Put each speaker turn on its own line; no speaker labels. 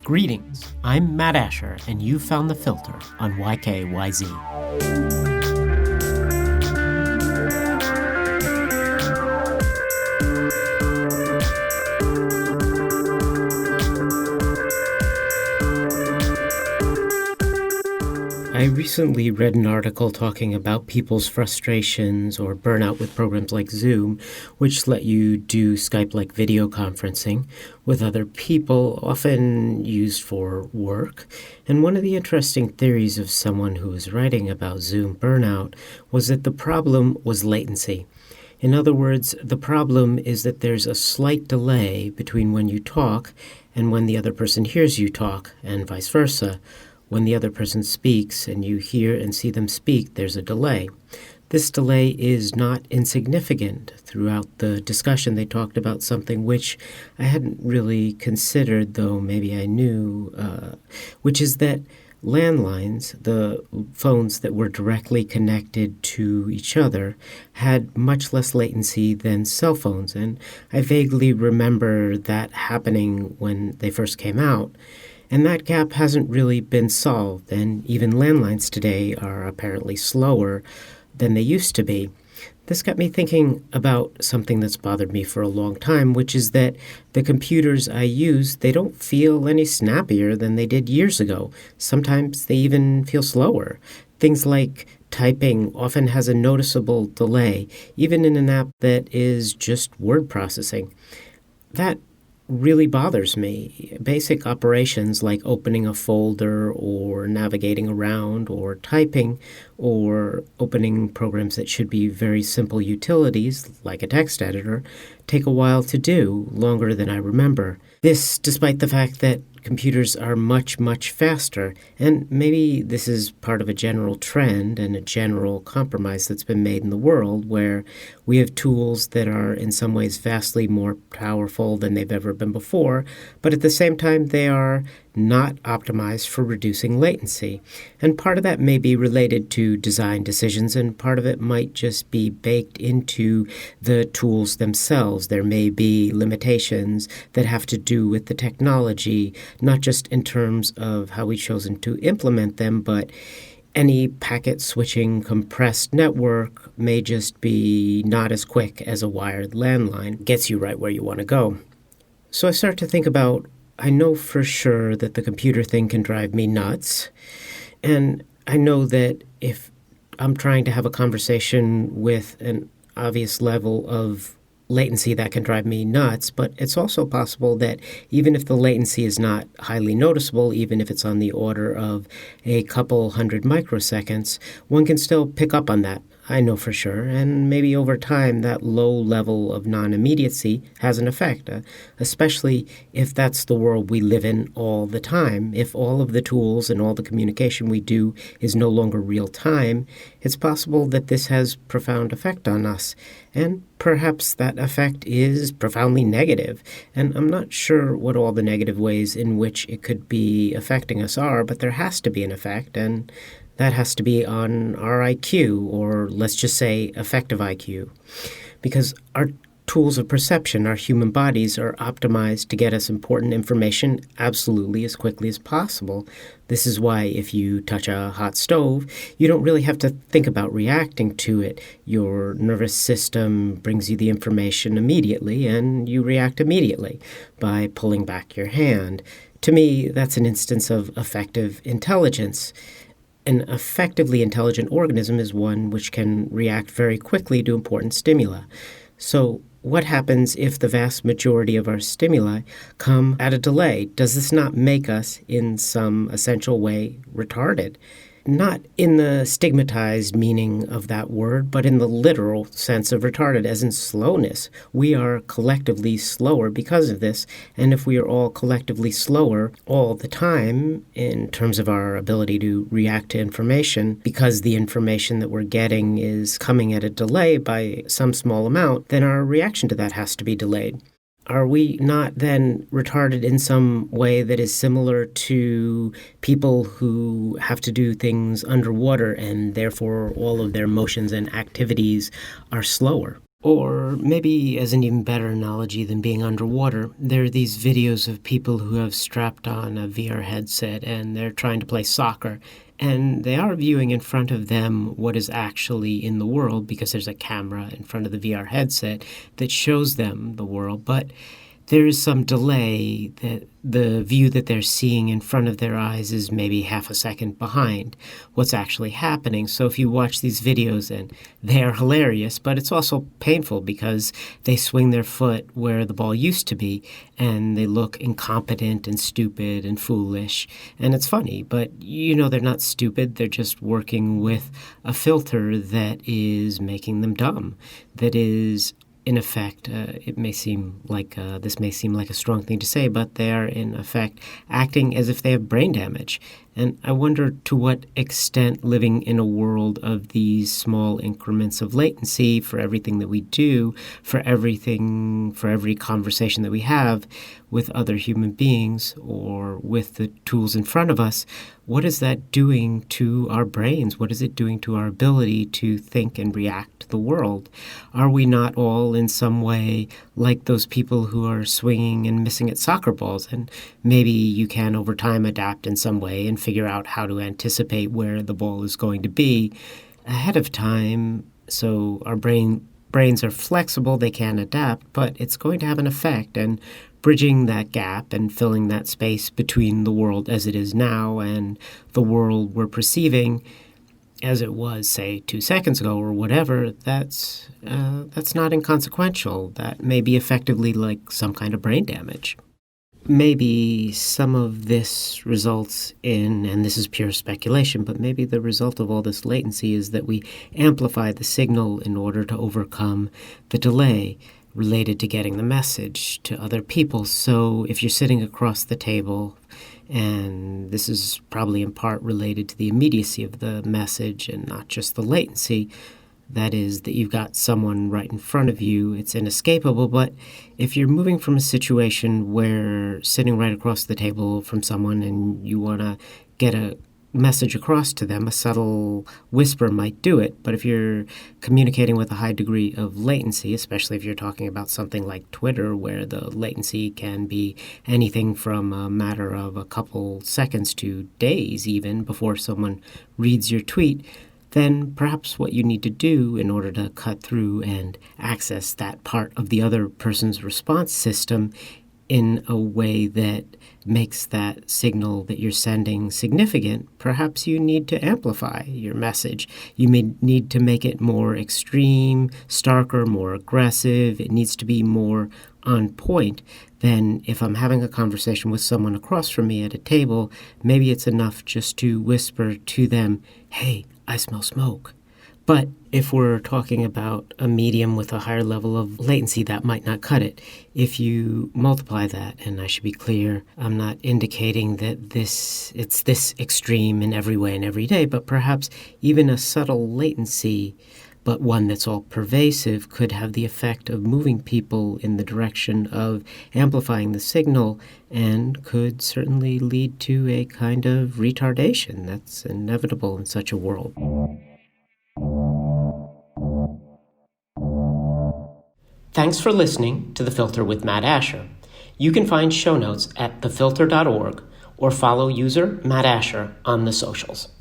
Greetings, I'm Matt Asher, and you found the filter on YKYZ. I recently read an article talking about people's frustrations or burnout with programs like Zoom, which let you do Skype-like video conferencing with other people, often used for work. And one of the interesting theories of someone who was writing about Zoom burnout was that the problem was latency. In other words, the problem is that there's a slight delay between when you talk and when the other person hears you talk, and vice versa. When the other person speaks and you hear and see them speak, there's a delay. This delay is not insignificant. Throughout the discussion, they talked about something which I hadn't really considered, though maybe I knew, which is that landlines, the phones that were directly connected to each other, had much less latency than cell phones. And I vaguely remember that happening when they first came out. And that gap hasn't really been solved, and even landlines today are apparently slower than they used to be. This got me thinking about something that's bothered me for a long time, which is that the computers I use, they don't feel any snappier than they did years ago. Sometimes they even feel slower. Things like typing often has a noticeable delay, even in an app that is just word processing. That really bothers me. Basic operations like opening a folder or navigating around or typing or opening programs that should be very simple utilities like a text editor take a while to do, longer than I remember. This despite the fact that computers are much, much faster, and maybe this is part of a general trend and a general compromise that's been made in the world where we have tools that are in some ways vastly more powerful than they've ever been before, but at the same time they are not optimized for reducing latency. And part of that may be related to design decisions, and part of it might just be baked into the tools themselves. There may be limitations that have to do with the technology, not just in terms of how we've chosen to implement them, but any packet switching compressed network may just be not as quick as a wired landline, gets you right where you want to go. So I start to think about, I know for sure that the computer thing can drive me nuts, and I know that if I'm trying to have a conversation with an obvious level of latency, that can drive me nuts, but it's also possible that even if the latency is not highly noticeable, even if it's on the order of a couple hundred microseconds, one can still pick up on that. I know for sure, and maybe over time that low level of non-immediacy has an effect, especially if that's the world we live in all the time. If all of the tools and all the communication we do is no longer real time, it's possible that this has profound effect on us, and perhaps that effect is profoundly negative. And I'm not sure what all the negative ways in which it could be affecting us are, but there has to be an effect, and that has to be on our IQ, or let's just say effective IQ, because our tools of perception, our human bodies, are optimized to get us important information absolutely as quickly as possible. This is why if you touch a hot stove, you don't really have to think about reacting to it. Your nervous system brings you the information immediately, and you react immediately by pulling back your hand. To me, that's an instance of effective intelligence. An effectively intelligent organism is one which can react very quickly to important stimuli. So what happens if the vast majority of our stimuli come at a delay? Does this not make us, in some essential way, retarded? Not in the stigmatized meaning of that word, but in the literal sense of retarded, as in slowness. We are collectively slower because of this, and if we are all collectively slower all the time in terms of our ability to react to information, because the information that we're getting is coming at a delay by some small amount, then our reaction to that has to be delayed. Are we not then retarded in some way that is similar to people who have to do things underwater and therefore all of their motions and activities are slower? Or maybe, as an even better analogy than being underwater, there are these videos of people who have strapped on a VR headset and they're trying to play soccer. And they are viewing in front of them what is actually in the world because there's a camera in front of the VR headset that shows them the world. But there is some delay that the view that they're seeing in front of their eyes is maybe half a second behind what's actually happening. So if you watch these videos, and they are hilarious, but it's also painful because they swing their foot where the ball used to be and they look incompetent and stupid and foolish. And it's funny, but they're not stupid. They're just working with a filter that is making them dumb, that is in effect, it may seem like this may seem like a strong thing to say, but they are in effect acting as if they have brain damage. And I wonder to what extent living in a world of these small increments of latency for everything that we do, for every conversation that we have with other human beings or with the tools in front of us, what is that doing to our brains? What is it doing to our ability to think and react to the world? Are we not all in some way like those people who are swinging and missing at soccer balls? And maybe you can over time adapt in some way and figure out how to anticipate where the ball is going to be ahead of time. So our brains are flexible, they can adapt, but it's going to have an effect. And bridging that gap and filling that space between the world as it is now and the world we're perceiving as it was, say, 2 seconds ago or whatever, that's not inconsequential. That may be effectively like some kind of brain damage. Maybe some of this results in, and this is pure speculation, but maybe the result of all this latency is that we amplify the signal in order to overcome the delay related to getting the message to other people. So if you're sitting across the table, and this is probably in part related to the immediacy of the message and not just the latency, that is that you've got someone right in front of you, it's inescapable. But if you're moving from a situation where sitting right across the table from someone and you want to get a message across to them, a subtle whisper might do it. But if you're communicating with a high degree of latency, especially if you're talking about something like Twitter, where the latency can be anything from a matter of a couple seconds to days even before someone reads your tweet, then perhaps what you need to do in order to cut through and access that part of the other person's response system in a way that makes that signal that you're sending significant, perhaps you need to amplify your message. You may need to make it more extreme, starker, more aggressive. It needs to be more on point than if I'm having a conversation with someone across from me at a table. Maybe it's enough just to whisper to them, "Hey, I smell smoke." But if we're talking about a medium with a higher level of latency, that might not cut it. If you multiply that, and I should be clear, I'm not indicating that it's this extreme in every way and every day, but perhaps even a subtle latency, but one that's all pervasive, could have the effect of moving people in the direction of amplifying the signal and could certainly lead to a kind of retardation that's inevitable in such a world. Thanks for listening to The Filter with Matt Asher. You can find show notes at thefilter.org or follow user Matt Asher on the socials.